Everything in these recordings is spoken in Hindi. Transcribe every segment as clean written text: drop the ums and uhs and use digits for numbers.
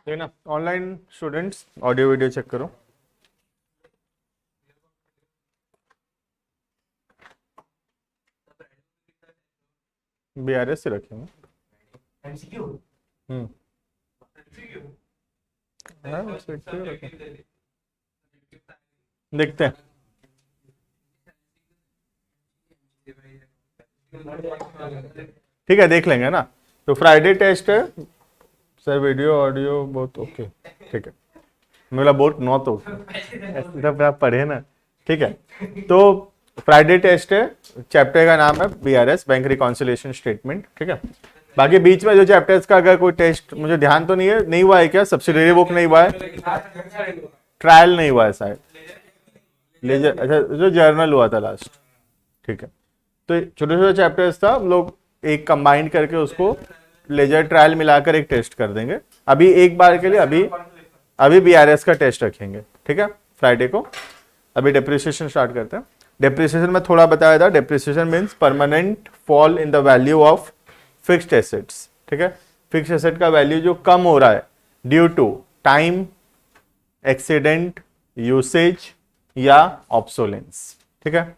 ठीक ना। Online students audio video check करो। BRS से रखेंगे। हम्म हाँ, बस देखते हुए रखें। देखते हैं। ठीक है, देख लेंगे ना। तो फ्राइडे टेस्ट है सर, वीडियो ऑडियो बहुत ओके। ठीक है, मेरा बहुत नौ तो ऐसे तब आप पढ़े ना। ठीक है, तो फ्राइडे टेस्ट है, चैप्टर का नाम है BRS, बैंक रिकॉन्सिलिएशन स्टेटमेंट। ठीक है, बाकी बीच में जो चैप्टर्स का अगर कोई टेस्ट मुझे ध्यान तो नहीं है, नहीं हुआ है क्या? सब्सिडियरी बुक नहीं हुआ है, ट्रायल नहीं हुआ है शायद, लेजर, अच्छा जो जर्नल हुआ था लास्ट। ठीक है, तो छोटे छोटे चैप्टर्स था, हम लोग एक कंबाइंड करके उसको लेजर ट्रायल मिलाकर एक टेस्ट कर देंगे। अभी एक बार के लिए अभी अभी BRS का टेस्ट रखेंगे। ठीक है, फ्राइडे को। अभी डेप्रिसिएशन स्टार्ट करते हैं। डेप्रिसिएशन में थोड़ा बताया था, depreciation means permanent fall in the value of fixed assets. ठीक है, फिक्स्ड एसेट का वैल्यू जो कम हो रहा है due to time, accident, usage या ऑब्सोलेंस। ठीक है,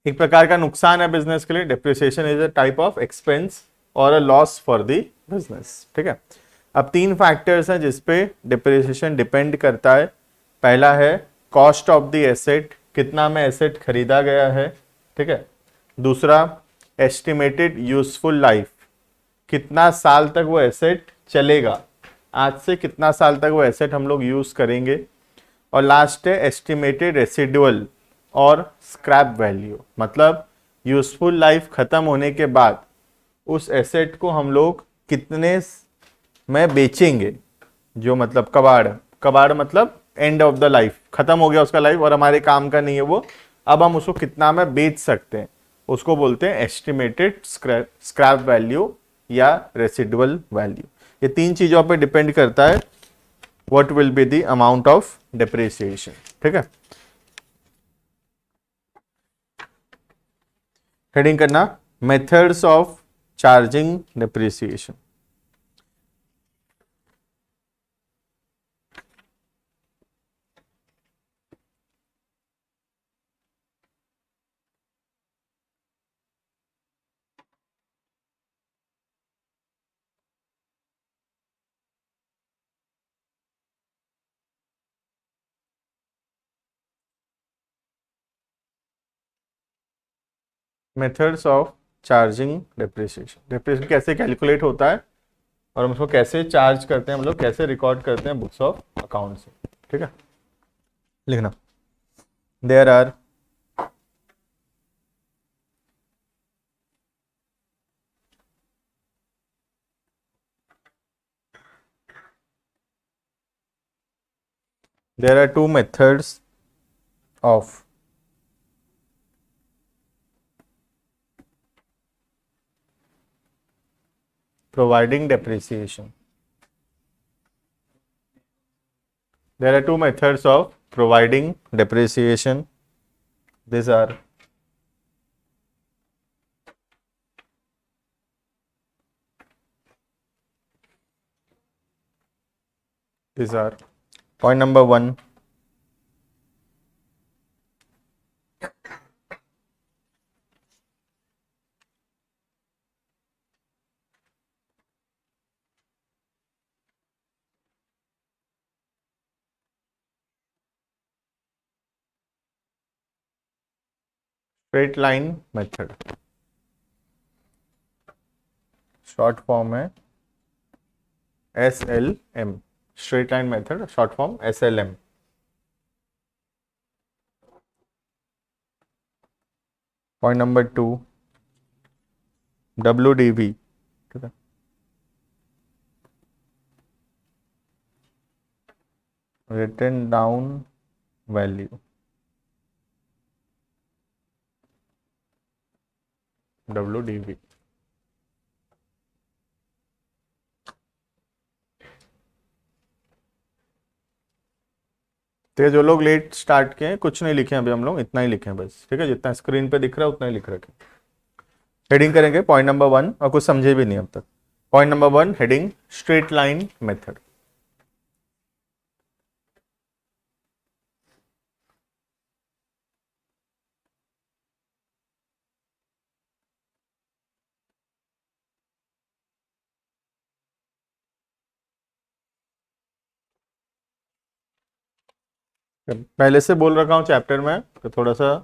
एक प्रकार का नुकसान है बिजनेस के लिए। Depreciation is a type of expense और a loss for the business. ठीक है, अब तीन फैक्टर्स हैं जिसपे डिप्रिसिएशन डिपेंड करता है। पहला है कॉस्ट ऑफ द एसेट, कितना में एसेट खरीदा गया है। ठीक है, दूसरा एस्टिमेटेड यूजफुल लाइफ, कितना साल तक वो एसेट चलेगा, आज से कितना साल तक वो एसेट हम लोग यूज करेंगे। और लास्ट है एस्टिमेटेड रेसिडुअल और स्क्रैप वैल्यू, मतलब यूजफुल लाइफ खत्म होने के बाद उस एसेट को हम लोग कितने में बेचेंगे। जो मतलब कबाड़, कबाड़ मतलब एंड ऑफ द लाइफ, खत्म हो गया उसका लाइफ और हमारे काम का नहीं है वो, अब हम उसको कितना में बेच सकते हैं, उसको बोलते हैं एस्टिमेटेड स्क्रैप वैल्यू या रेसिडुअल वैल्यू। ये तीन चीजों पे डिपेंड करता है what will be the amount of depreciation. ठीक है, हेडिंग करना methods of charging depreciation. Methods of charging depreciation, depreciation कैसे कैलकुलेट होता है और हम उसको कैसे चार्ज करते हैं, हम लोग कैसे रिकॉर्ड करते हैं बुक्स ऑफ अकाउंट से। ठीक है, लिखना there are two methods of providing depreciation. There are two methods of providing depreciation. These are point number one, straight line method, short form है SLM, straight line method short form SLM. Point number two, WDV, ठीक है, written down value. WDV। तो जो लोग लेट स्टार्ट किए हैं कुछ नहीं लिखे अभी, हम लोग इतना ही लिखे हैं बस, ठीक है, जितना स्क्रीन पे दिख रहा है उतना ही लिख रखे। हेडिंग करेंगे पॉइंट नंबर 1, और कुछ समझे भी नहीं अब तक। Point number 1 heading straight line method. पहले से बोल रखा हूँ चैप्टर में कि थोड़ा सा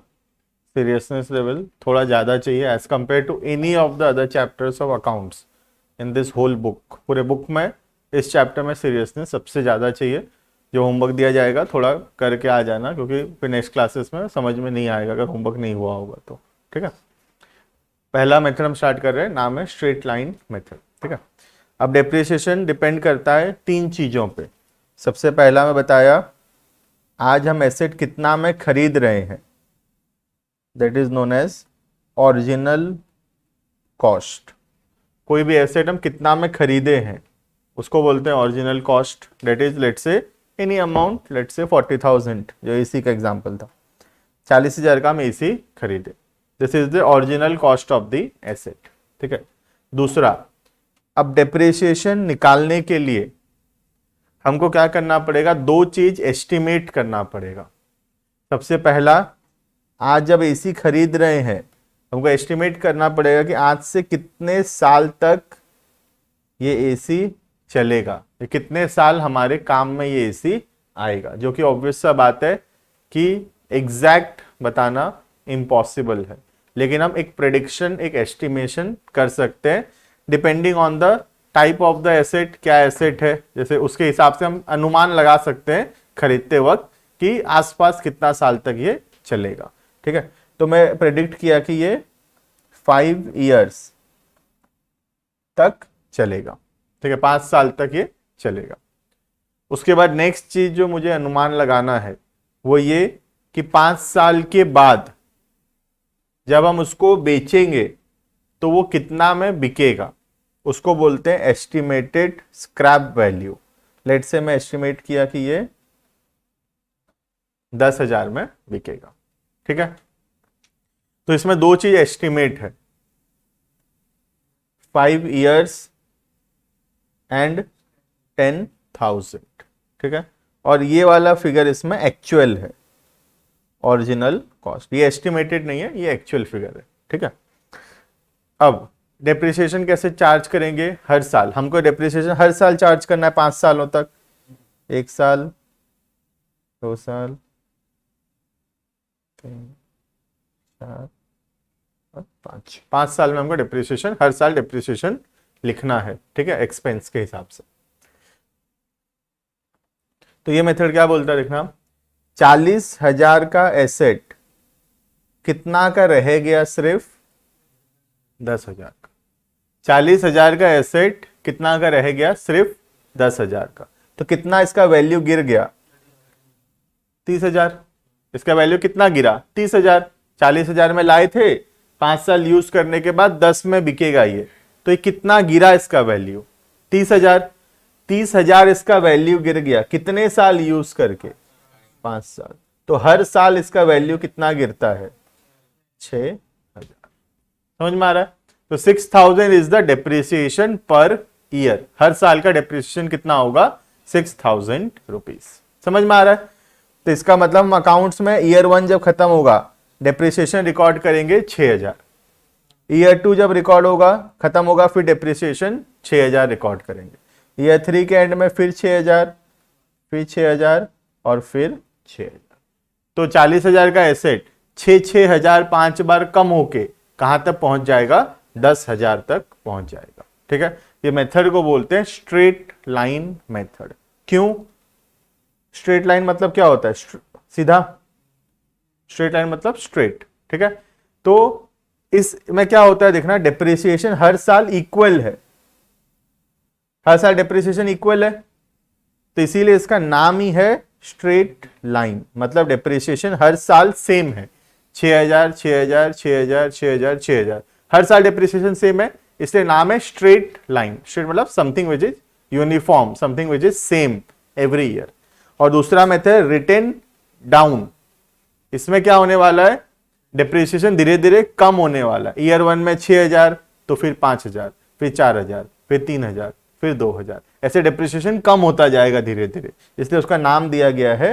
सीरियसनेस लेवल थोड़ा ज़्यादा चाहिए as compare to any of the other chapters of accounts in this whole book. पूरे बुक में इस चैप्टर में सीरियसनेस सबसे ज़्यादा चाहिए। जो होमवर्क दिया जाएगा थोड़ा करके आ जाना, क्योंकि फिर नेक्स्ट क्लासेस में समझ में नहीं आएगा अगर होमवर्क नहीं हुआ होगा तो, ठीक है। पहला मेथड हम स्टार्ट कर रहे हैं, नाम है स्ट्रेट लाइन मेथड, ठीक है। अब डेप्रिसिएशन डिपेंड करता है 3 चीज़ों पे। सबसे पहला मैं बताया, आज हम एसेट कितना में खरीद रहे हैं, that is known as original cost. कोई भी एसेट हम कितना में खरीदे हैं उसको बोलते हैं original cost. That is let's say any amount, let's say 40,000, जो एसी का एग्जांपल था, 40,000 का हम एसी खरीदे, this is the original cost of the asset, ठीक है। दूसरा, अब डेप्रिसिएशन निकालने के लिए हमको क्या करना पड़ेगा, 2 चीज एस्टिमेट करना पड़ेगा। सबसे पहला, आज जब एसी खरीद रहे हैं हमको एस्टिमेट करना पड़ेगा कि आज से कितने साल तक ये एसी चलेगा, ये कितने साल हमारे काम में ये एसी आएगा, जो कि ऑब्वियस सा बात है कि एग्जैक्ट बताना इम्पॉसिबल है, लेकिन हम एक प्रेडिक्शन, एक एस्टिमेशन कर सकते हैं depending on the type of the asset. क्या एसेट है, जैसे उसके हिसाब से हम अनुमान लगा सकते हैं खरीदते वक्त कि आसपास कितना साल तक ये चलेगा, ठीक है। तो मैं प्रेडिक्ट किया कि ये 5 इयर्स तक चलेगा, ठीक है, 5 साल तक ये चलेगा। उसके बाद नेक्स्ट चीज जो मुझे अनुमान लगाना है वो ये कि 5 साल के बाद जब हम उसको बेचेंगे तो वो कितना में बिकेगा, उसको बोलते हैं एस्टिमेटेड स्क्रैप वैल्यू। लेट से मैं एस्टिमेट किया कि ये 10,000 में बिकेगा, ठीक है। तो इसमें 2 चीज एस्टिमेट है, 5 इयर्स एंड 10,000, ठीक है। और ये वाला फिगर इसमें एक्चुअल है, ओरिजिनल कॉस्ट, ये एस्टिमेटेड नहीं है, ये एक्चुअल फिगर है, ठीक है। अब डेप्रिसिएशन कैसे चार्ज करेंगे, हर साल हमको डेप्रिसिएशन हर साल चार्ज करना है 5 सालों तक, 1 साल, 2 साल, 3, 4 और 5 साल में हमको डेप्रिसिएशन, हर साल डेप्रिसिएशन लिखना है, ठीक है, एक्सपेंस के हिसाब से। तो ये मेथड क्या बोलता है देखना, 40,000 का एसेट कितना का रह गया, सिर्फ 10,000 का। 40,000 का एसेट कितना का रह गया, सिर्फ 10,000 का। तो कितना इसका वैल्यू गिर गया, 30,000। इसका वैल्यू कितना गिरा, 30,000। 40,000 में लाए थे, 5 साल यूज करने के बाद 10 में बिकेगा ये, तो ये कितना गिरा इसका वैल्यू, 30,000। 30,000 इसका वैल्यू गिर गया, कितने साल यूज करके, 5 साल। तो हर साल इसका वैल्यू कितना गिरता है, 6,000। समझ में आ रहा है। तो 6,000 is the depreciation per year. हर साल का डेप्रिसिएशन कितना होगा, 6,000 रुपीज। समझ में आ रहा है। तो इसका मतलब हम अकाउंट्स में ईयर 1 जब खत्म होगा डेप्रिसिएशन रिकॉर्ड करेंगे 6,000, ईयर 2 जब रिकॉर्ड होगा खत्म होगा फिर डेप्रिसिएशन 6,000 रिकॉर्ड करेंगे, ईयर 3 के एंड में फिर 6,000, फिर 6,000 और फिर 6,000। तो 40,000 का एसेट 6,000 5 बार कम होके कहां तक पहुंच जाएगा, 10,000 तक पहुंच जाएगा, ठीक है। ये मेथड को बोलते हैं स्ट्रेट लाइन मेथड। क्यों स्ट्रेट लाइन, मतलब क्या होता है, सीधा, स्ट्रेट लाइन मतलब स्ट्रेट, ठीक है। तो इसमें क्या होता है देखना, डेप्रिसिएशन हर साल इक्वल है, हर साल डेप्रिसिएशन इक्वल है, तो इसीलिए इसका नाम ही है स्ट्रेट लाइन। मतलब डेप्रिसिएशन हर साल सेम है, 6,000 6,000 6,000 6,000 6,000, हर साल डेप्रिसिएशन सेम है, इसलिए नाम है स्ट्रेट लाइन। स्ट्रेट मतलब something which is uniform, something which is same every year. और दूसरा मेथड रिटन डाउन, इसमें क्या होने वाला है, डेप्रिसिएशन धीरे धीरे कम होने वाला है। ईयर 1 में 6,000, तो फिर 5,000, फिर 4,000, फिर 3,000, फिर 2,000, ऐसे डेप्रिसिएशन कम होता जाएगा धीरे धीरे, इसलिए उसका नाम दिया गया है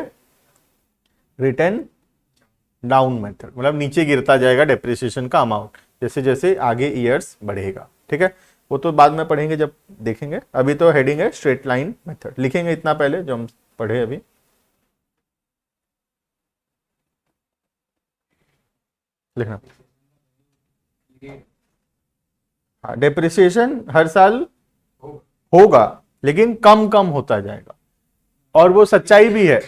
रिटर्न डाउन मेथड। मतलब नीचे गिरता जाएगा डेप्रिसिएशन का अमाउंट जैसे जैसे आगे ईयर्स बढ़ेगा। ठीक है, वो तो बाद में पढ़ेंगे जब देखेंगे, अभी तो हेडिंग है स्ट्रेट लाइन मेथड। लिखेंगे इतना पहले जो हम पढ़े अभी। लिखना, हाँ डेप्रिसिएशन हर साल होगा लेकिन कम कम होता जाएगा, और वो सच्चाई भी है,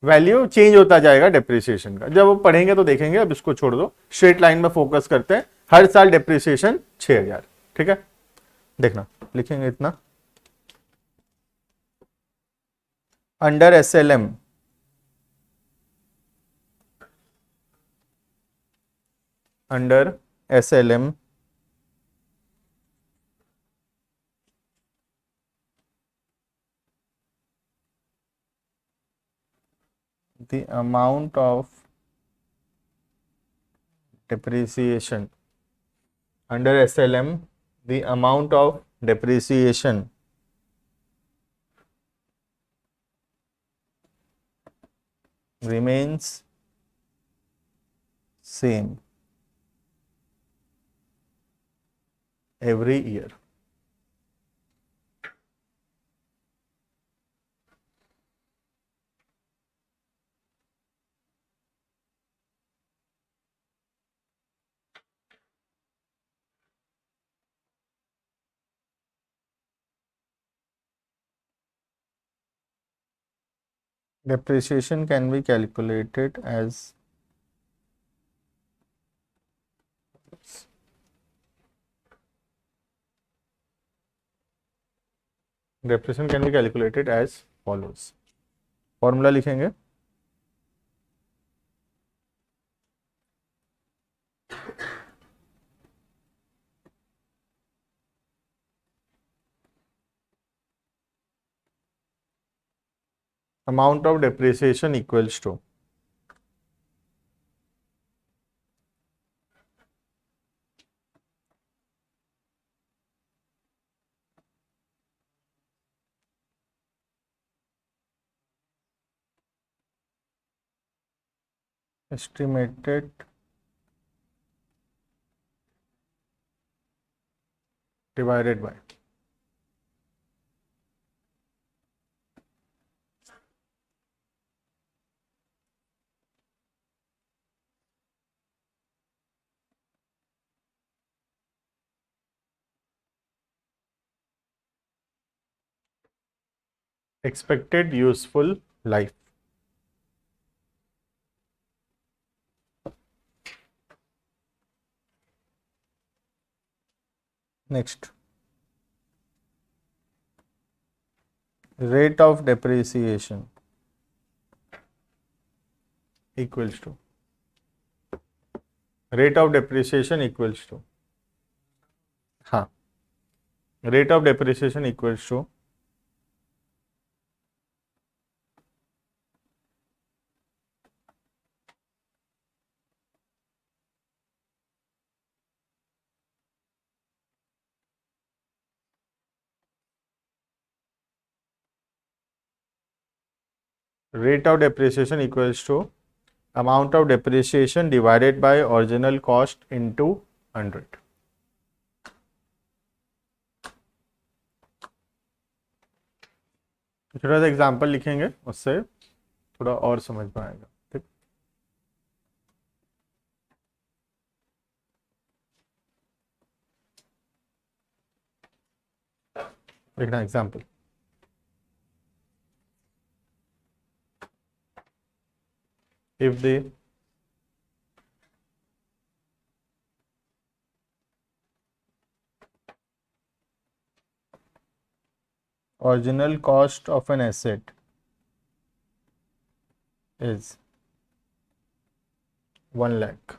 वैल्यू चेंज होता जाएगा डेप्रिसिएशन का। जब वो पढ़ेंगे तो देखेंगे, अब इसको छोड़ दो, स्ट्रेट लाइन में फोकस करते हैं। हर साल डेप्रिसिएशन 6,000। ठीक है, देखना लिखेंगे इतना, under SLM under SLM the amount of depreciation, under SLM the amount of depreciation remains same every year. Depreciation can be calculated as depreciation can be calculated as follows. Formula लिखेंगे, amount of depreciation equals to estimated divided by expected useful life. Next, rate of depreciation equals to rate of depreciation equals to हाँ rate of depreciation equals to rate of depreciation equals to amount of depreciation divided by original cost into 100. छोटा सा एग्जाम्पल लिखेंगे, उससे थोड़ा और समझ में आएगा। ठीक, लिखना example, if the original cost of an asset is 1 lakh,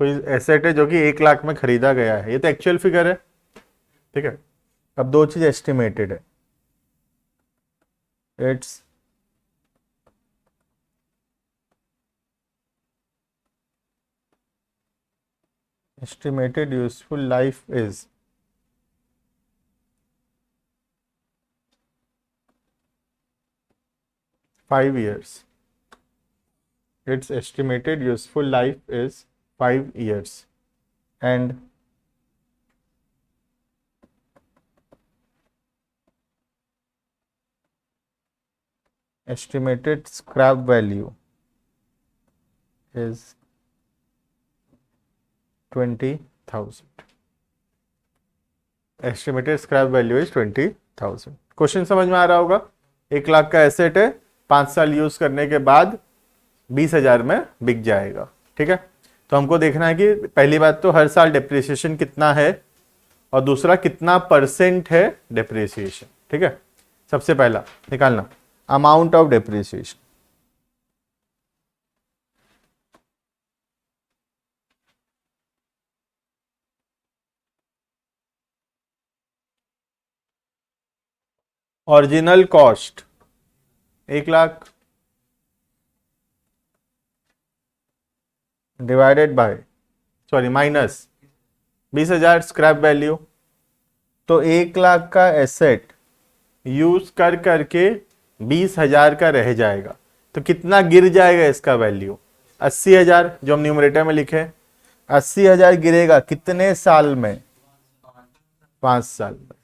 कोई एसेट है जो कि 1 लाख में खरीदा गया है, ये तो एक्चुअल फिगर है, ठीक है। अब दो चीज एस्टिमेटेड है, it's estimated useful life is 5 years. Its estimated useful life is 5 years, and estimated scrap value is 20,000. Estimated scrap value is 20,000। Question समझ में आ रहा होगा। 1 लाख का एसेट है, 5 साल यूज करने के बाद 20,000 में बिक जाएगा, ठीक है। तो हमको देखना है कि पहली बात तो हर साल डिप्रिसिएशन कितना है, और दूसरा कितना % है डिप्रिसिएशन, ठीक है। सबसे पहला निकालना amount of depreciation. Original cost 1 lakh divided by minus 20,000 scrap value. तो 1 लाख का एसेट यूज कर करके 20,000 का रह जाएगा, तो कितना गिर जाएगा इसका वैल्यू? 80,000, जो हम न्यूमरेटर में लिखे 80,000 गिरेगा कितने साल में? 5 साल में,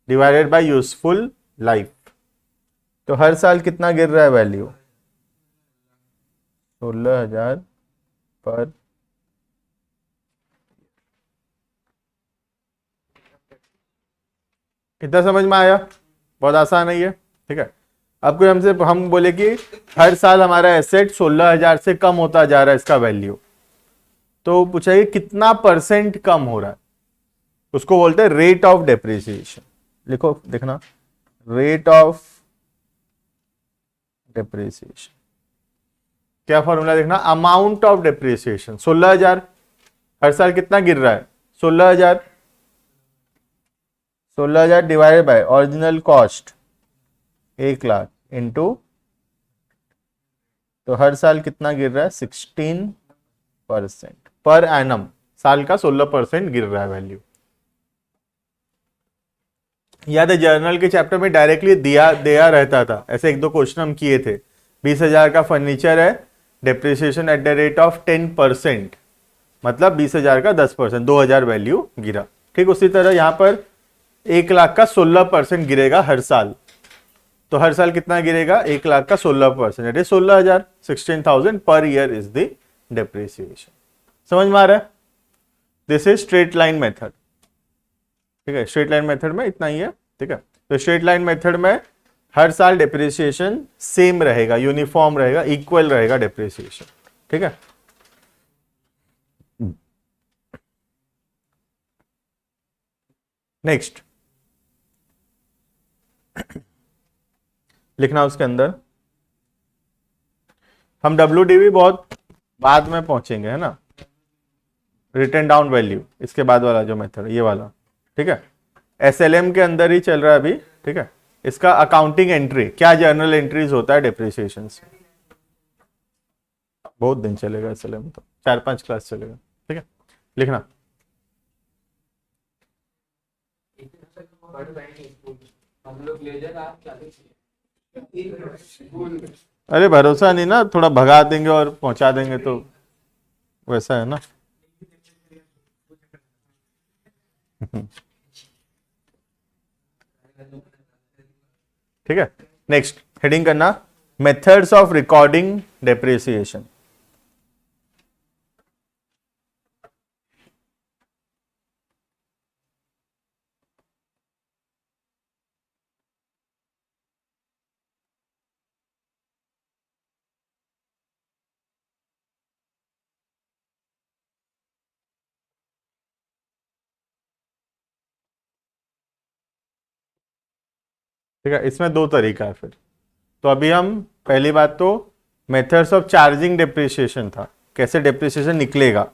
डिवाइडेड बाय यूजफुल लाइफ। तो हर साल कितना गिर रहा है वैल्यू? 16,000 पर। कितना समझ में आया? बहुत आसान है ये, ठीक है। अब कोई हमसे हम बोले कि हर साल हमारा एसेट 16,000 से कम होता जा रहा है इसका वैल्यू, तो पूछा कितना % कम हो रहा है, उसको बोलते हैं रेट ऑफ डेप्रिसिएशन। लिखो, देखना, रेट ऑफ डेप्रिसिएशन। क्या फॉर्मूला देखना, अमाउंट ऑफ डेप्रिसिएशन 16,000, हर साल कितना गिर रहा है? 16,000। 16,000 divided by original cost 1 lakh into, तो हर साल कितना गिर रहा है? 16% पर एनम, साल का 16% गिर रहा है वैल्यू। याद है जर्नल के चैप्टर में डायरेक्टली दिया रहता था, ऐसे 1-2 क्वेश्चन हम किए थे। 20,000 का फर्नीचर है, depreciation at the rate of 10%, मतलब 20,000 का 10%, 2,000 वैल्यू गिरा। ठीक उसी तरह यहां पर 1 लाख का 16% गिरेगा हर साल, तो हर साल कितना गिरेगा? 1 लाख का 16%, 16,000, 16,000 per year is the depreciation. समझ में आ रहा है? This is straight line method, ठीक है। स्ट्रेट लाइन मेथड में इतना ही है, ठीक है। तो स्ट्रेट लाइन मेथड में हर साल डेप्रिसिएशन सेम रहेगा, यूनिफॉर्म रहेगा, इक्वल रहेगा डेप्रिसिएशन, ठीक है। नेक्स्ट लिखना उसके अंदर, हम WDV बहुत बाद में पहुंचेंगे, है ना, रिटन डाउन वैल्यू, इसके बाद वाला जो मेथड ये वाला, ठीक है। SLM के अंदर ही चल रहा है अभी, ठीक है। इसका अकाउंटिंग एंट्री, क्या जर्नल एंट्रीज होता है डेप्रिसिएशन से, बहुत दिन चलेगा SLM, तो 4-5 क्लास चलेगा, ठीक है। लिखना अरे भरोसा नहीं ना, थोड़ा भगा देंगे और पहुंचा देंगे, तो वैसा है ना। ठीक है। नेक्स्ट हेडिंग करना, मेथड्स ऑफ रिकॉर्डिंग डेप्रिसिएशन। ठीक है, इसमें 2 तरीका है फिर। तो अभी हम पहली बात तो मेथड्स ऑफ चार्जिंग डेप्रिसिएशन था, कैसे डेप्रिसिएशन निकलेगा,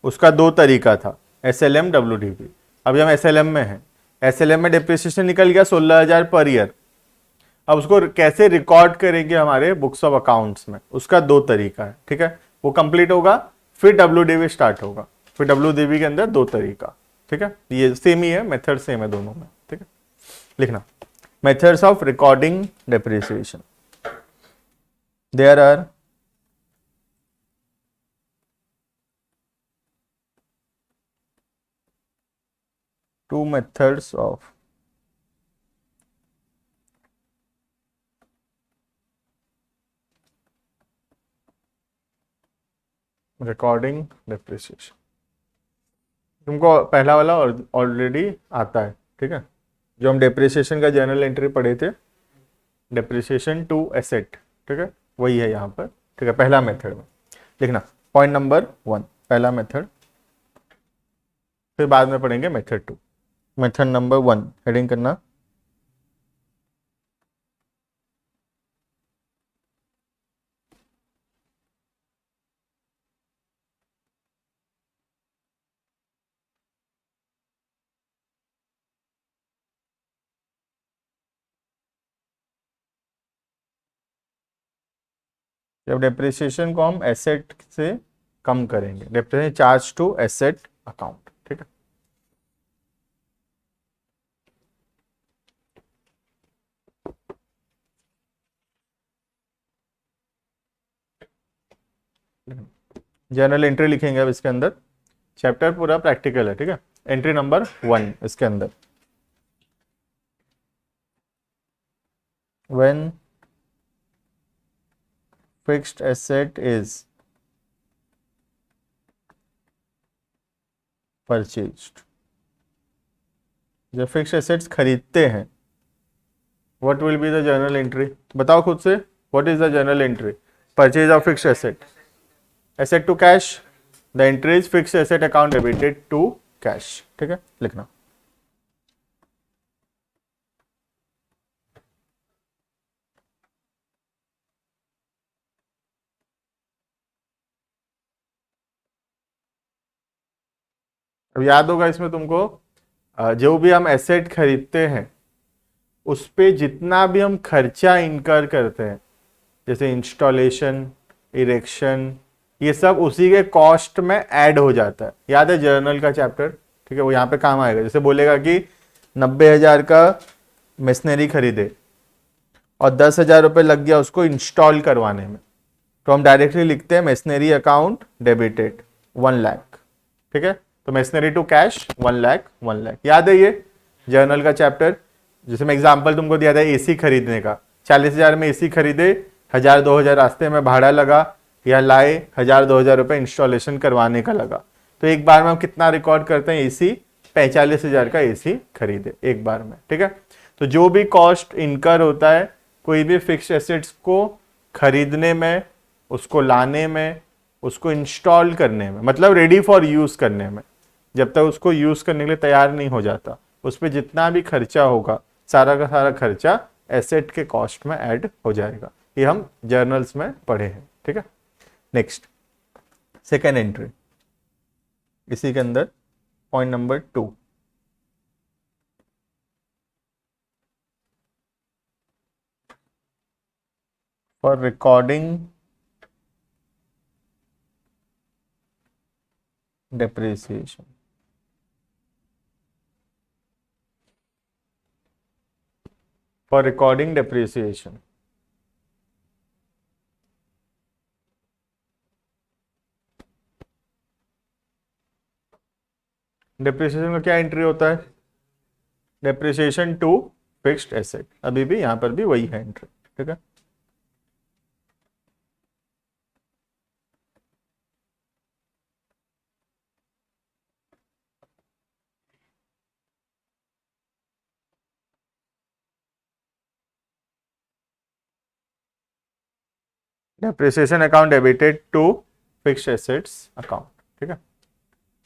उसका दो तरीका था, SLM WDV। अभी हम SLM में हैं। SLM में डिप्रिसिएशन निकल गया 16,000 पर ईयर। अब उसको कैसे रिकॉर्ड करेंगे हमारे बुक्स ऑफ अकाउंट्स में, उसका दो तरीका है, ठीक है। वो कंप्लीट होगा फिर WDV स्टार्ट होगा। फिर WDV के अंदर दो तरीका, ठीक है। ये सेम ही है, मेथड सेम है दोनों में, ठीक है। लिखना methods of recording depreciation. There are two methods of recording depreciation। तुमको पहला वाला ऑलरेडी आता है, ठीक है। जो हम डेप्रिसिएशन का जर्नल एंट्री पढ़े थे, डेप्रिसिएशन टू एसेट, ठीक है, वही है यहाँ पर, ठीक है। पहला मेथड में लिखना पॉइंट नंबर 1 पहला मेथड, फिर बाद में पढ़ेंगे मेथड 2। मेथड नंबर 1 हेडिंग करना, जब डेप्रिसिएशन को हम एसेट से कम करेंगे, depreciation charge to asset account, ठीक है। जर्नल एंट्री लिखेंगे अब इसके अंदर, चैप्टर पूरा प्रैक्टिकल है, ठीक है। एंट्री नंबर 1 इसके अंदर, when fixed asset is purchased, जब फिक्स्ड एसेट्स खरीदते हैं, what will be the journal entry, बताओ खुद से, what is the journal entry, purchase of fixed asset, asset to cash, the entry is fixed asset account debited to cash, ठीक है। लिखना अब याद होगा इसमें तुमको, जो भी हम एसेट खरीदते हैं उस पे जितना भी हम खर्चा इनकर करते हैं, जैसे इंस्टॉलेशन, इरेक्शन, ये सब उसी के कॉस्ट में ऐड हो जाता है। याद है जर्नल का चैप्टर, ठीक है, वो यहाँ पे काम आएगा। जैसे बोलेगा कि 90,000 का मशीनरी खरीदे और 10,000 रुपये लग गया उसको इंस्टॉल करवाने में, तो हम डायरेक्टली लिखते हैं मशीनरी अकाउंट डेबिटेड 1 लाख, ठीक है। तो machinery to cash 1 lakh 1 lakh, याद है ये जर्नल का चैप्टर। जैसे मैं एग्जांपल तुमको दिया था एसी खरीदने का, 40,000 में एसी खरीदे, 1,000-2,000 रास्ते में भाड़ा लगा, या लाए 1,000-2,000 रुपये इंस्टॉलेशन करवाने का लगा, तो एक बार में हम कितना रिकॉर्ड करते हैं, एसी 45,000 का एसी खरीदे एक बार में, ठीक है। तो जो भी कॉस्ट इनकर होता है कोई भी फिक्स्ड एसेट्स को खरीदने में, उसको लाने में, उसको इंस्टॉल करने में, मतलब रेडी फॉर यूज करने में, जब तक उसको यूज करने के लिए तैयार नहीं हो जाता, उस पर जितना भी खर्चा होगा सारा का सारा खर्चा एसेट के कॉस्ट में ऐड हो जाएगा। ये हम जर्नल्स में पढ़े हैं, ठीक है। नेक्स्ट सेकेंड एंट्री, इसी के अंदर point number 2, for recording depreciation, for recording depreciation, depreciation का क्या एंट्री होता है, डेप्रिसिएशन टू फिक्स्ड एसेट, अभी भी यहां पर भी वही है एंट्री, ठीक है। Depreciation account debited to fixed assets account, ठीक है।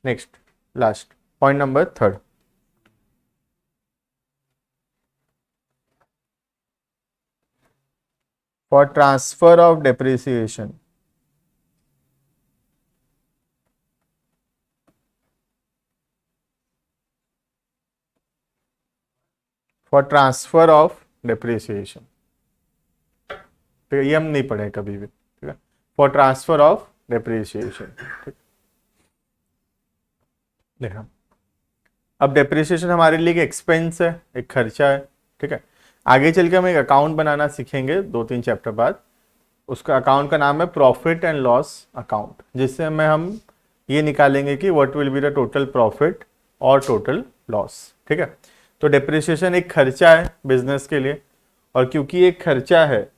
Next last point number 3, for transfer of depreciation for transfer of depreciation, ठीक है, ये हम नहीं पढ़े कभी भी, ठीक है, फॉर ट्रांसफर ऑफ डेप्रिसिएशन, ठीक। देखा, अब डेप्रिसिएशन हमारे लिए एक एक्सपेंस है, एक खर्चा है, ठीक है। आगे चल के हम एक अकाउंट बनाना सीखेंगे 2-3 चैप्टर बाद। उसका अकाउंट का नाम है प्रॉफिट एंड लॉस अकाउंट, जिससे में हम ये निकालेंगे कि what will be the total profit और टोटल लॉस, ठीक है। तो डेप्रिसिएशन एक खर्चा है बिजनेस के लिए, और क्योंकि एक खर्चा है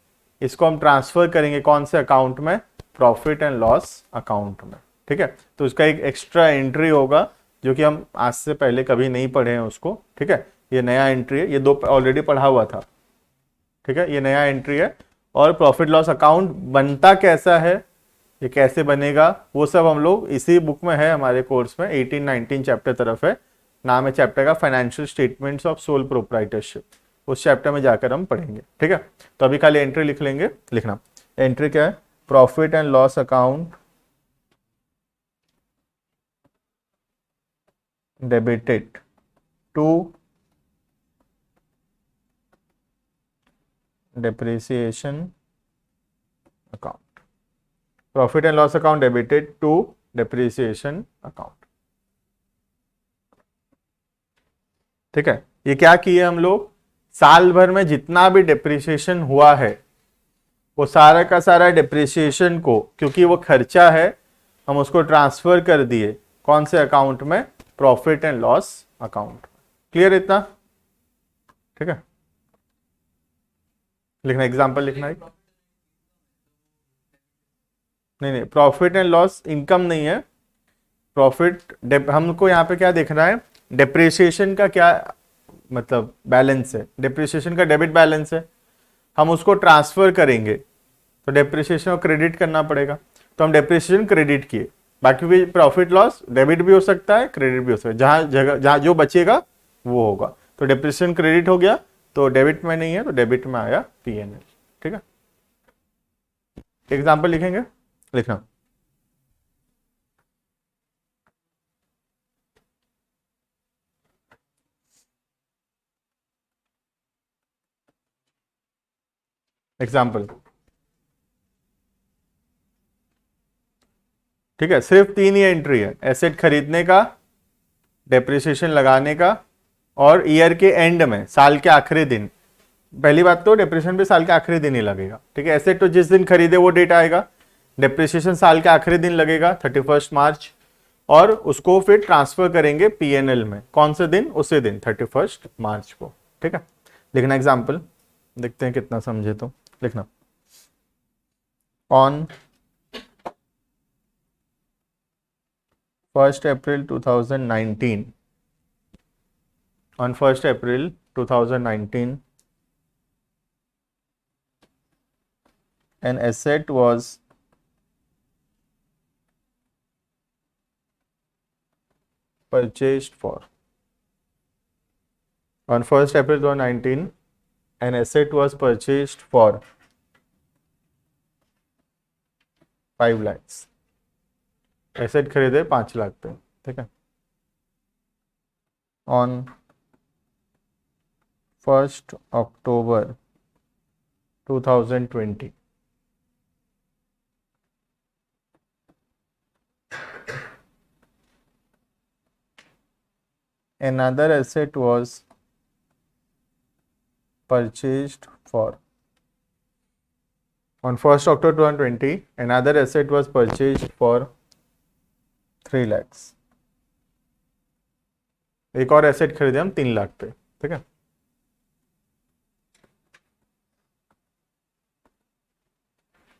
इसको हम ट्रांसफर करेंगे कौन से अकाउंट में, प्रॉफिट एंड लॉस अकाउंट में, ठीक है। तो उसका एक एक्स्ट्रा एंट्री होगा जो कि हम आज से पहले कभी नहीं पढ़े हैं उसको, ठीक है। ये नया एंट्री है, ये दो ऑलरेडी पढ़ा हुआ था, ठीक है, ये नया एंट्री है। और प्रॉफिट लॉस अकाउंट बनता कैसा है, ये कैसे बनेगा, वो सब हम लोग इसी बुक में है, हमारे कोर्स में 18-19 चैप्टर तरफ है। नाम है चैप्टर का financial statements of sole proprietorship, उस चैप्टर में जाकर हम पढ़ेंगे, ठीक है। तो अभी खाली एंट्री लिख लेंगे, लिखना एंट्री क्या है, profit and loss account debited to depreciation account, profit and loss account debited to depreciation account, ठीक है। ये क्या किए हम लोग, साल भर में जितना भी डिप्रिसिएशन हुआ है वो सारा का सारा डिप्रिसिएशन को, क्योंकि वो खर्चा है, हम उसको ट्रांसफर कर दिए कौन से अकाउंट में, profit and loss account. Clear इतना, ठीक है। लिखना एग्जांपल लिखना है, नहीं प्रॉफिट एंड लॉस इनकम नहीं है, प्रॉफिट हमको यहाँ पे क्या देखना है, डेप्रिसिएशन का क्या मतलब बैलेंस है, डेप्रिसिएशन का डेबिट बैलेंस है, हम उसको ट्रांसफर करेंगे तो डेप्रिसिएशन को क्रेडिट करना पड़ेगा, तो हम डेप्रिसिएशन क्रेडिट किए, बाकी भी प्रॉफिट लॉस डेबिट भी हो सकता है क्रेडिट भी हो सकता है, जहां जो बचेगा वो होगा। तो डेप्रिसिएशन क्रेडिट हो गया तो डेबिट में नहीं है, तो डेबिट में आया पीएनएल, ठीक है। एग्जाम्पल लिखेंगे, लिखना एग्जाम्पल, ठीक है। सिर्फ 3 ही एंट्री है, एसेट खरीदने का, डेप्रिसिएशन लगाने का, और ईयर के एंड में साल के आखिरी दिन। पहली बात तो डेप्रिसिएशन भी साल के आखिरी दिन ही लगेगा, ठीक है। एसेट तो जिस दिन खरीदे वो डेट आएगा, डेप्रिसिएशन साल के आखिरी दिन लगेगा 31 मार्च, और उसको फिर ट्रांसफर करेंगे पीएनएल में कौन से दिन, उसी दिन 31 मार्च को, ठीक है। लिखना एग्जाम्पल, देखते हैं कितना समझे, तो लिखना on 1st April 2019, on 1st April 2019 an asset was purchased for, on 1st April 2019 an asset was purchased for 5 lakhs, asset खरीदे 5 लाख पे, ठीक है। On 1st October 2020 another asset was purchased for, on 1st October 2020 another asset was purchased for 3 lakhs, एक और एसेट खरीदे हम 3 लाख पे, ठीक है।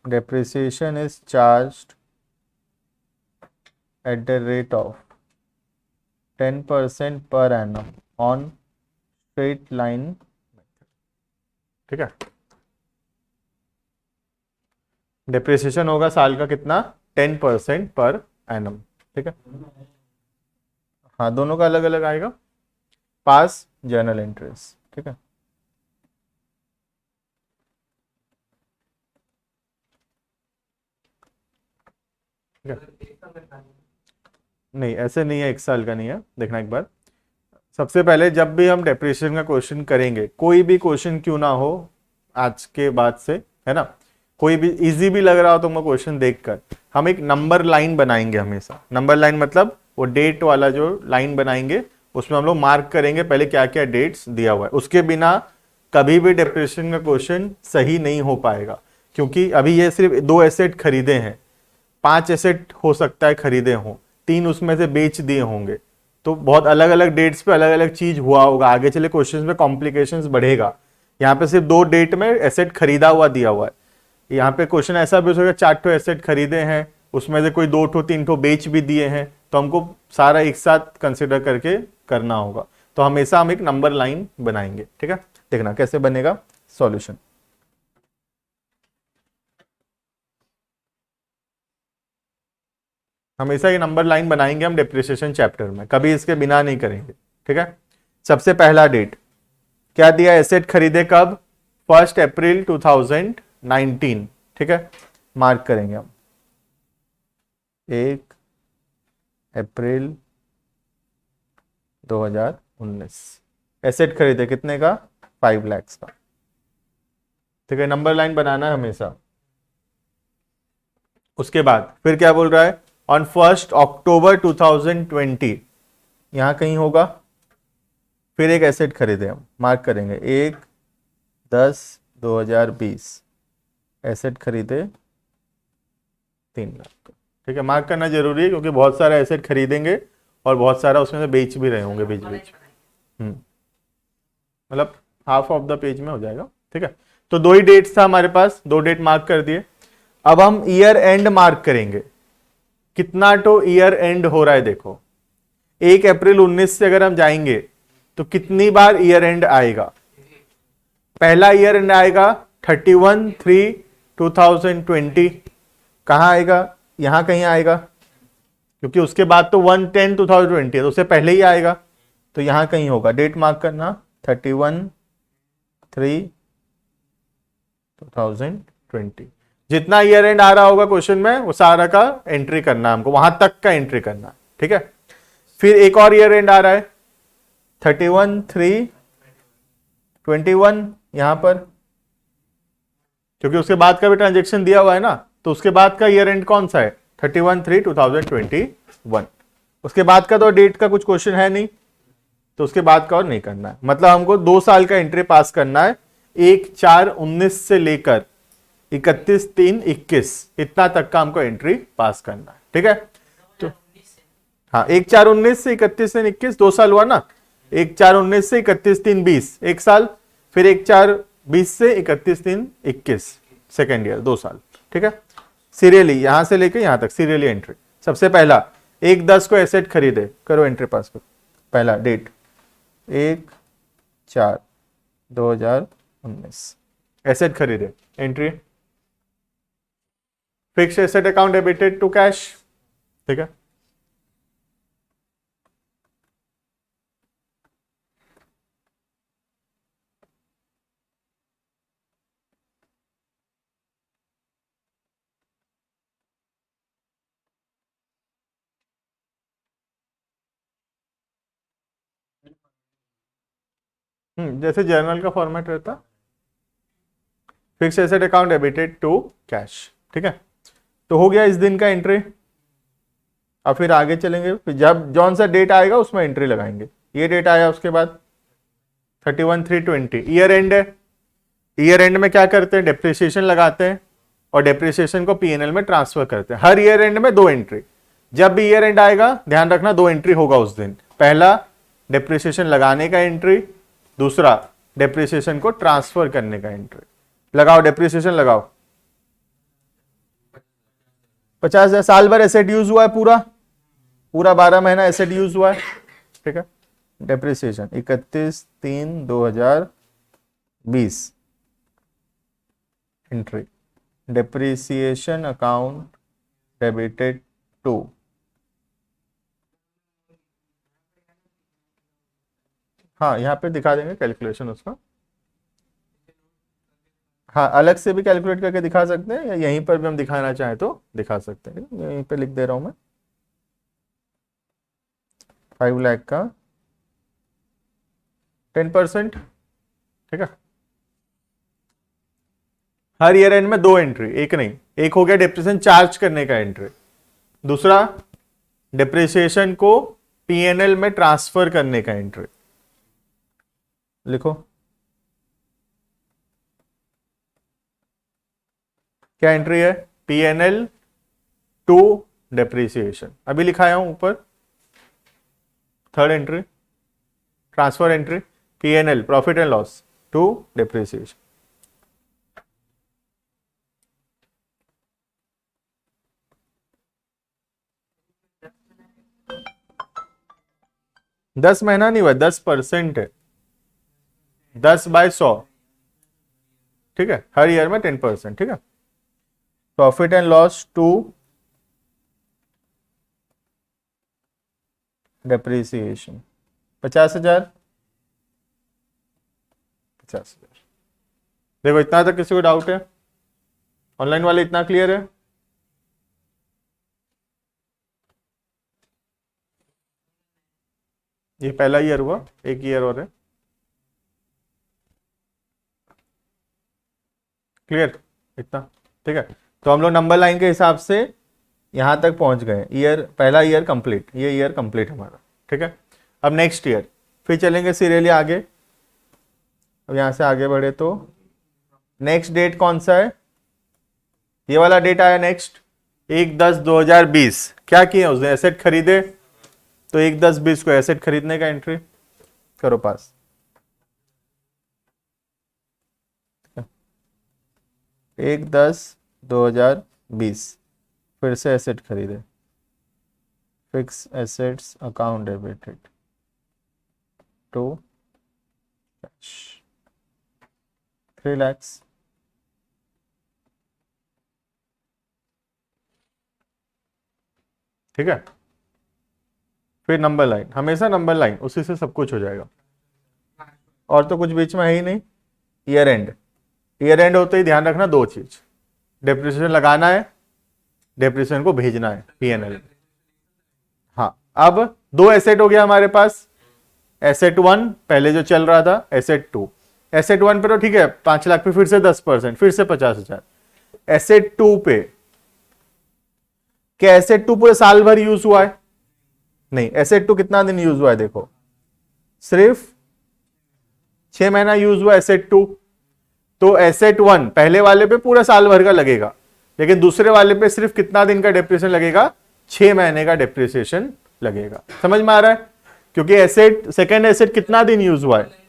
depreciation is charged at the rate of 10% per annum on straight line method, ठीक है। डेप्रिसिएशन होगा साल का कितना, 10% पर एनम, ठीक है। हाँ, दोनों का अलग अलग आएगा, पास जर्नल एंट्रीज, ठीक है। नहीं, ऐसे नहीं है, 1 साल का नहीं है, देखना एक बार, सबसे पहले जब भी हम डेप्रिसिएशन का क्वेश्चन करेंगे, कोई भी क्वेश्चन क्यों ना हो आज के बाद से, है ना, कोई भी इजी भी लग रहा हो तुमको क्वेश्चन देखकर, हम एक नंबर लाइन बनाएंगे हमेशा। नंबर लाइन मतलब वो डेट वाला जो लाइन बनाएंगे, उसमें हम लोग मार्क करेंगे पहले क्या क्या डेट्स दिया हुआ है। उसके बिना कभी भी डेप्रिसिएशन का क्वेश्चन सही नहीं हो पाएगा, क्योंकि अभी ये सिर्फ 2 एसेट खरीदे हैं, 5 एसेट हो सकता है खरीदे हों, 3 उसमें से बेच दिए होंगे, तो बहुत अलग अलग डेट्स पे अलग अलग चीज हुआ होगा, आगे चले क्वेश्चन में कॉम्प्लिकेशंस बढ़ेगा। यहाँ पे सिर्फ 2 डेट में एसेट खरीदा हुआ दिया हुआ है। यहाँ पे क्वेश्चन ऐसा भी हो सकता है 4 ठो एसेट खरीदे हैं, उसमें से कोई 2 ठो 3 ठो बेच भी दिए हैं, तो हमको सारा एक साथ कंसिडर करके करना होगा। तो हमेशा हम एक नंबर लाइन बनाएंगे, ठीक है। देखना कैसे बनेगा सॉल्यूशन। हमेशा ये नंबर लाइन बनाएंगे हम डेप्रिसिएशन चैप्टर में, कभी इसके बिना नहीं करेंगे, ठीक है। सबसे पहला डेट क्या दिया, एसेट खरीदे कब, 1 अप्रैल 2019, ठीक है। मार्क करेंगे हम 1 अप्रैल 2019। एसेट खरीदे कितने का, 5 लाख का, ठीक है। नंबर लाइन बनाना है हमेशा। उसके बाद फिर क्या बोल रहा है, ऑन 1 अक्टूबर 2020, यहां कहीं होगा। फिर एक एसेट खरीदे हम, मार्क करेंगे 1/10/2020, एसेट खरीदे 3 लाख, ठीक है। मार्क करना जरूरी है क्योंकि बहुत सारा एसेट खरीदेंगे और बहुत सारा उसमें से बेच भी रहे होंगे बीच बीच, मतलब हाफ ऑफ द पेज में हो जाएगा, ठीक है। तो 2 ही डेट्स था हमारे पास, 2 डेट मार्क कर दिए। अब हम ईयर एंड मार्क करेंगे, कितना तो ईयर एंड हो रहा है देखो। 1 अप्रैल 19 से अगर हम जाएंगे तो कितनी बार ईयर एंड आएगा, पहला ईयर एंड आएगा 31/3/2020, कहां आएगा, यहां कहीं आएगा, क्योंकि उसके बाद तो 1/10/2020 है, तो उससे पहले ही आएगा, तो यहां कहीं होगा। डेट मार्क करना 31/3/2020। जितना ईयर एंड आ रहा होगा क्वेश्चन में वो सारा का एंट्री करना है हमको, वहां तक का एंट्री करना है, ठीक है। फिर एक और ईयर एंड आ रहा है 31/3/21 यहां पर, क्योंकि उसके बाद का भी ट्रांजेक्शन दिया हुआ है ना, तो उसके बाद का ईयर एंड कौन सा है, 31/3/2021। उसके बाद का तो डेट का कुछ क्वेश्चन है नहीं, तो उसके बाद का और नहीं करना है। मतलब हमको 2 साल का एंट्री पास करना है, 1/4/19 से लेकर 31/3/21, इतना तक का हमको एंट्री पास करना है, ठीक है। तो हाँ, 1/4/19 से 31/3/21 2 साल हुआ ना, 1/4/19 से 31/3/20 1 साल, फिर 1/4/20 से 31/3/21 सेकेंड ईयर 2 साल, ठीक है। सीरियली यहां से लेकर यहां तक सीरियली एंट्री। सबसे पहला 1/10 को एसेट खरीदे, करो एंट्री पास करो। पहला डेट 1/4/2019, एसेट खरीदे, entry fixed asset account debited to cash, ठीक है। जैसे जर्नल का फॉर्मेट रहता, fix asset account debited to cash, ठीक है। तो हो गया इस दिन का एंट्री। अब फिर आगे चलेंगे, फिर जब जौन सा डेट आएगा उसमें एंट्री लगाएंगे। ये डेट आया, उसके बाद 31/3/20 ईयर एंड है। ईयर एंड में क्या करते हैं, डेप्रिसिएशन लगाते हैं और डेप्रिसिएशन को पीएनएल में ट्रांसफर करते हैं। हर ईयर एंड में 2 एंट्री, जब भी ईयर एंड आएगा ध्यान रखना 2 एंट्री होगा उस दिन। पहला डेप्रिसिएशन लगाने का एंट्री, दूसरा डेप्रिसिएशन को ट्रांसफर करने का एंट्री। लगाओ डेप्रिसिएशन लगाओ, 50,000 साल भर एसेट यूज हुआ है, पूरा पूरा 12 महीना एसेट यूज हुआ है, ठीक है। Depreciation 31/3/2020 entry, depreciation account debited to, हाँ यहाँ पे दिखा देंगे कैलकुलेशन उसका। हाँ, अलग से भी कैलकुलेट करके दिखा सकते हैं या यहीं पर भी हम दिखाना चाहें तो दिखा सकते हैं। यहीं पे लिख दे रहा हूं मैं 5 लाख का 10%, ठीक है। हर ईयर एंड में 2 एंट्री, एक नहीं। एक हो गया डिप्रेशन चार्ज करने का एंट्री, दूसरा डिप्रिसिएशन को पीएनएल में ट्रांसफर करने का एंट्री। लिखो क्या एंट्री है, पीएनएल टू डिप्रिसिएशन, अभी लिखाया हूं ऊपर। Third entry transfer entry, PNL profit and loss to depreciation. दस महीना नहीं हुआ, 10% है, 10/100, ठीक है। हर ईयर में 10%, ठीक है। Profit and loss to depreciation 50,000, 50,000। देखो इतना तक किसी को डाउट है? ऑनलाइन वाले इतना क्लियर है? ये पहला ईयर हुआ, एक ईयर और है। क्लियर इतना, ठीक है। तो हम लोग नंबर लाइन के हिसाब से यहां तक पहुंच गए। ईयर, पहला ईयर कंप्लीट, ये ईयर कंप्लीट हमारा, ठीक है। अब नेक्स्ट ईयर फिर चलेंगे सीरियली आगे। अब यहां से आगे बढ़े तो नेक्स्ट डेट कौन सा है, ये वाला डेट आया नेक्स्ट 1/10/2020। क्या किया उसने, एसेट खरीदे, तो 1/10/20 को एसेट खरीदने का एंट्री करो पास। 1/10/2020 फिर से एसेट खरीदे, fix assets account debited to cash 3 lakhs। ठीक है। फिर नंबर लाइन, हमेशा नंबर लाइन, उसी से सब कुछ हो जाएगा, और तो कुछ बीच में है ही नहीं। ईयर एंड, ईयर एंड होते ही ध्यान रखना दो चीज, डेप्रिसिएशन लगाना है, डेप्रिसिएशन को भेजना है पीएनएल। हाँ, अब दो एसेट हो गया हमारे पास, एसेट 1 पहले जो चल रहा था, एसेट 2। एसेट 1 पे तो ठीक है 5 लाख पे फिर से 10%, फिर से 50,000। एसेट 2 पे, क्या एसेट 2 पूरे साल भर यूज हुआ है? नहीं, एसेट 2 कितना दिन यूज हुआ है देखो, सिर्फ 6 महीना यूज हुआ एसेट 2। तो एसेट 1 पहले वाले पे पूरा साल भर का लगेगा, लेकिन दूसरे वाले पे सिर्फ कितना दिन का डेप्रिसिएशन लगेगा, 6 महीने का डेप्रिसिएशन लगेगा। समझ में आ रहा है? क्योंकि एसेट, सेकेंड एसेट कितना दिन यूज हुआ है।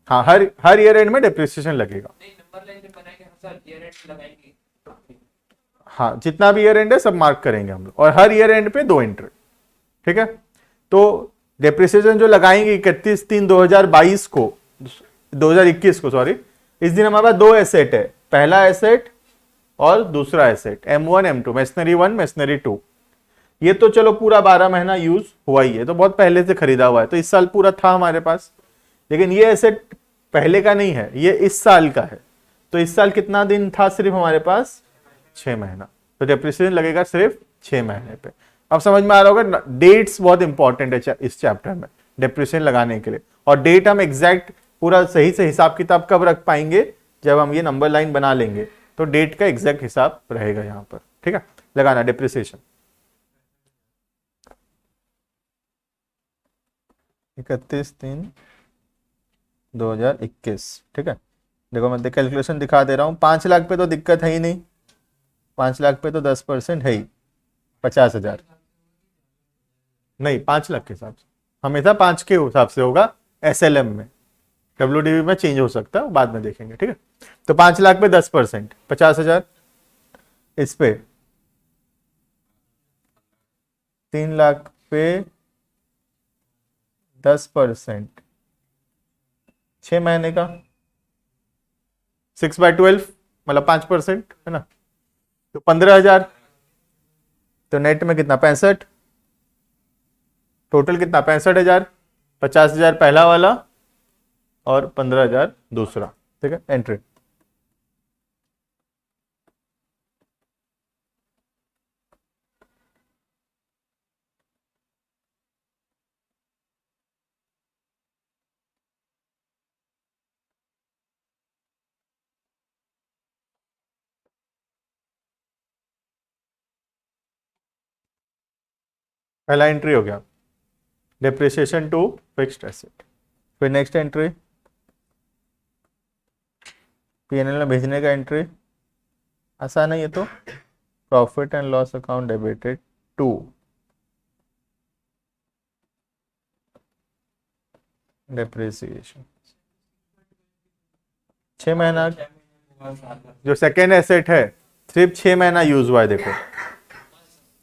हाँ, हर ईयर एंड में डेप्रिसिएशन लगेगा। हाँ, जितना भी ईयर एंड है सब मार्क करेंगे हम लोग, और हर ईयर एंड पे 2 एंट्री, ठीक है। तो डेप्रिसिएशन जो लगाएंगे 31/3/2022 को, 2021 को सॉरी, इस दिन हमारे पास 2 एसेट है, पहला एसेट और दूसरा asset M1 M2, machinery 1 machinery 2। ये तो चलो पूरा 12 महीना यूज हुआ ही है, तो बहुत पहले से खरीदा हुआ है, तो इस साल पूरा था हमारे पास। लेकिन ये एसेट पहले का नहीं है, ये इस साल का है, तो इस साल कितना दिन था सिर्फ हमारे पास, 6 महीना, तो डेप्रिसिएशन लगेगा सिर्फ 6 महीने पे। अब समझ में आ रहा होगा, डेट्स बहुत इंपॉर्टेंट है इस चैप्टर में डेप्रिसिएशन लगाने के लिए, और डेट हम एग्जैक्ट पूरा सही से हिसाब किताब कब रख पाएंगे, जब हम ये नंबर लाइन बना लेंगे, तो डेट का एग्जैक्ट हिसाब रहेगा यहाँ पर, ठीक है, लगाना डेप्रिसिएशन। 31/3/2021, ठीक है। देखो मैं कैलकुलेशन दिखा दे रहा हूँ, 5 लाख पे तो दिक्कत है ही नहीं, 5 लाख पे तो 10% है ही, 50,000 नहीं, 5 लाख के हिसाब से हमेशा 5 के हिसाब से होगा। एसएलएम में, डब्ल्यूडीवी में चेंज हो सकता है, बाद में देखेंगे, ठीक है। तो 5 लाख पे 10%, 50,000। इस पे 3 लाख पे 10%, 6 महीने का 6/12 मतलब 5%, है ना, तो 15,000। तो नेट में कितना, 65, टोटल कितना 65,000, 50,000 पहला वाला और 15,000 दूसरा, ठीक है, एंट्री। पहला एंट्री हो गया, डेप्रिसिएशन टू फिक्स्ड एसेट। फिर नेक्स्ट एंट्री पीएनएल में भेजने का एंट्री आसान है ये तो, प्रॉफिट एंड लॉस अकाउंट डेबिटेड टू डेप्रिसिएशन। 6 महीना जो सेकेंड एसेट है सिर्फ 6 महीना यूज हुआ है। देखो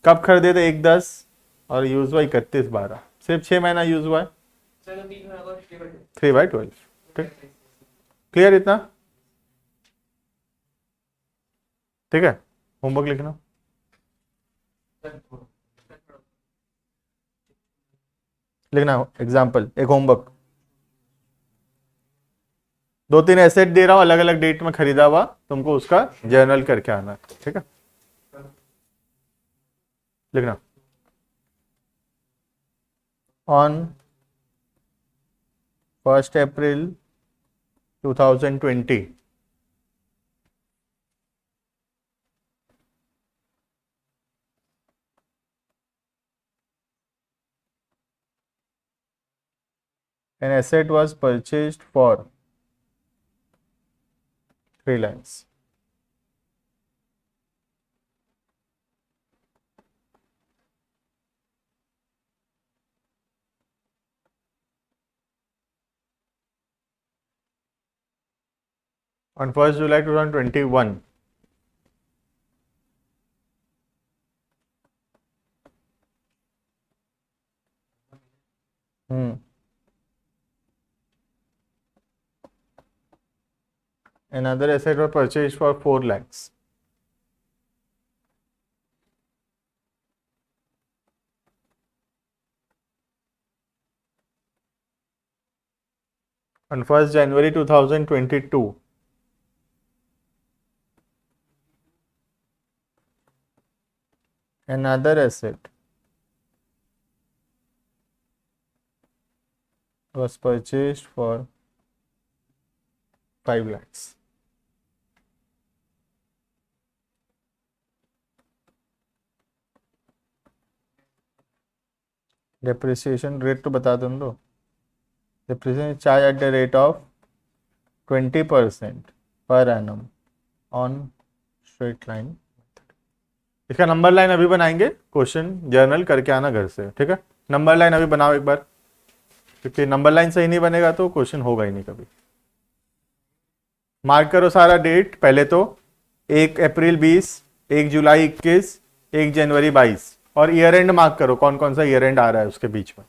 कब खरीदे थे 1/10 और यूज हुआ 31/12, सिर्फ 6 महीना यूज हुआ है। 3/12। ठीक, क्लियर इतना? ठीक है, होमवर्क लिखना। लिखना एग्जाम्पल, एक होमवर्क। 2-3 एसेट दे रहा हूं अलग अलग डेट में खरीदा हुआ, तुमको उसका जर्नल करके आना। ठीक है, लिखना। On 1 April 2020 an asset was purchased for 3 lakhs. On 1st July 2021, another asset was purchased for 4 lakhs. On 1st January 2022, another asset was purchased for 5 lakhs. Depreciation rate तो बता दूँ दो। Depreciation charge at the rate of 20% per annum on straight line. इसका नंबर लाइन अभी बनाएंगे, क्वेश्चन जर्नल करके आना घर से। ठीक है, नंबर लाइन अभी बनाओ एक बार, क्योंकि नंबर लाइन सही नहीं बनेगा तो क्वेश्चन होगा ही नहीं कभी। मार्क करो सारा डेट, पहले तो 1 अप्रैल 20, 1 जुलाई 21, 1 जनवरी 22, और ईयर एंड मार्क करो कौन कौन सा ईयर एंड आ रहा है उसके बीच में।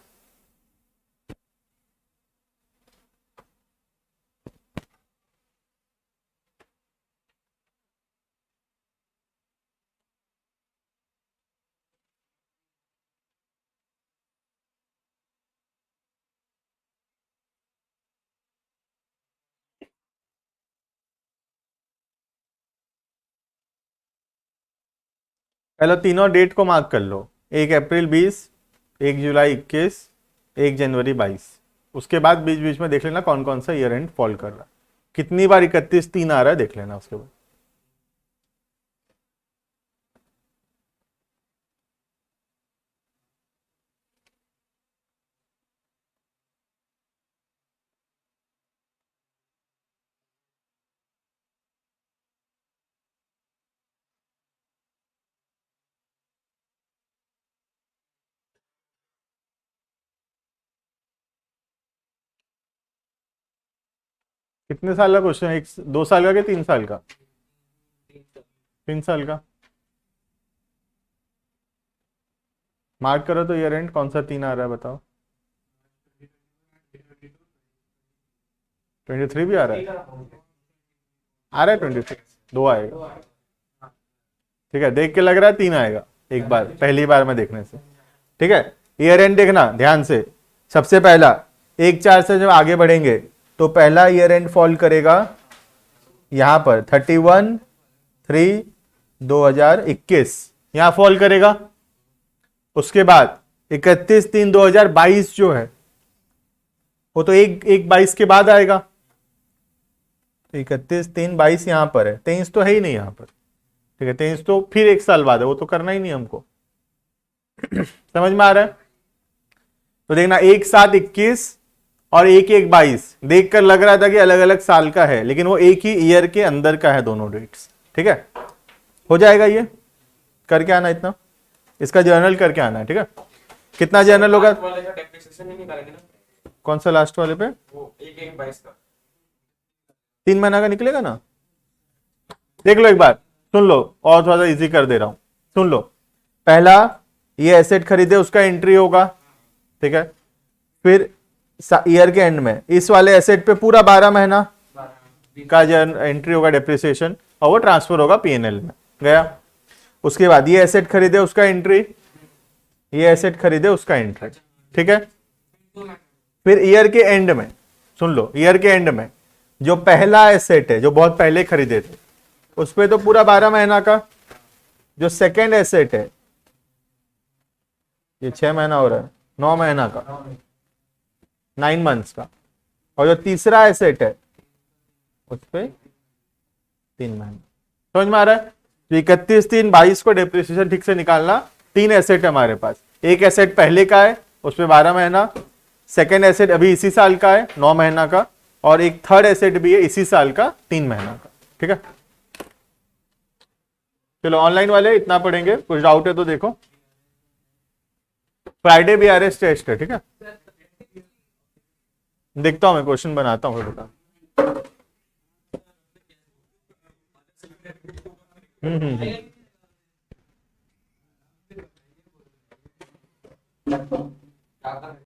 पहले तीनों डेट को मार्क कर लो, 1 अप्रैल 20, 1 जुलाई 21, 1 जनवरी 22। उसके बाद बीच बीच में देख लेना कौन कौन सा ईयर एंड फॉल कर रहा है, कितनी बार 31/3 आ रहा है देख लेना उसके बाद। कितने साल का क्वेश्चन है? 2 साल का कि 3 साल का? 3 साल का। मार्क करो तो ईयर एंड कौन सा 3 आ रहा है बताओ। 23 भी आ रहा है? आ रहा है 23, 2 आएगा। ठीक है, देख के लग रहा है 3 आएगा एक बार, पहली बार में देखने से। ठीक है, ईयर एंड देखना ध्यान से। सबसे पहला 1/4 से जब आगे बढ़ेंगे तो पहला ईयर एंड फॉल करेगा यहां पर 31/3/2021, यहां फॉल करेगा। उसके बाद 31/3/2022 जो है वो तो 1/22 के बाद आएगा, तो 31/3/22 यहां पर है, 23 तो है ही नहीं यहां पर। ठीक है, 23 तो फिर 1 साल बाद है, वो तो करना ही नहीं हमको। समझ में आ रहा है? तो देखना, एक साथ 21 और एक एक 22 देखकर लग रहा था कि अलग अलग साल का है, लेकिन वो एक ही ईयर के अंदर का है दोनों डेट्स। ठीक है, हो जाएगा ये, करके आना इतना, इसका जर्नल करके आना है। ठीक है, कितना जर्नल होगा? वाले का डेप्रिसिएशन नहीं निकालेंगे ना? कौन सा लास्ट वाले पे? वो 1/1/22 का 3 महीना का निकलेगा ना? देख लो एक बार, सुन लो, और थोड़ा सा इजी कर दे रहा हूं, सुन लो। पहला, ये एसेट खरीदे उसका एंट्री होगा, ठीक है। फिर ईयर के एंड में इस वाले एसेट पे पूरा 12 महीना का एंट्री होगा डेप्रिसिएशन, और वो ट्रांसफर होगा पीएनएल में गया। उसके बाद ये एसेट खरीदे उसका एंट्री, ये एसेट खरीदे उसका एंट्री, ठीक है। फिर ईयर के एंड में, सुन लो, ईयर के एंड में जो पहला एसेट है जो बहुत पहले खरीदे थे उस पे तो पूरा 12 महीना का, जो सेकेंड एसेट है ये 6 महीना हो रहा है, 9 महीना का, 9 मंथ्स का, और जो तीसरा एसेट है उस पे 3 महीना। समझ में आ रहा है? तो 31/3/22 को डेप्रिसिएशन ठीक से निकालना। 3 एसेट है हमारे पास, एक एसेट पहले का है उस पे 12 महीना, सेकेंड एसेट अभी इसी साल का है 9 महीना का, और एक थर्ड एसेट भी है इसी साल का 3 महीना का। ठीक है, चलो ऑनलाइन वाले इतना पढ़ेंगे, कुछ डाउट है तो देखो। फ्राइडे भी आरएस टेस्ट है, ठीक है। देखता हूं मैं, क्वेश्चन बनाता हूँ, बता। हम्म।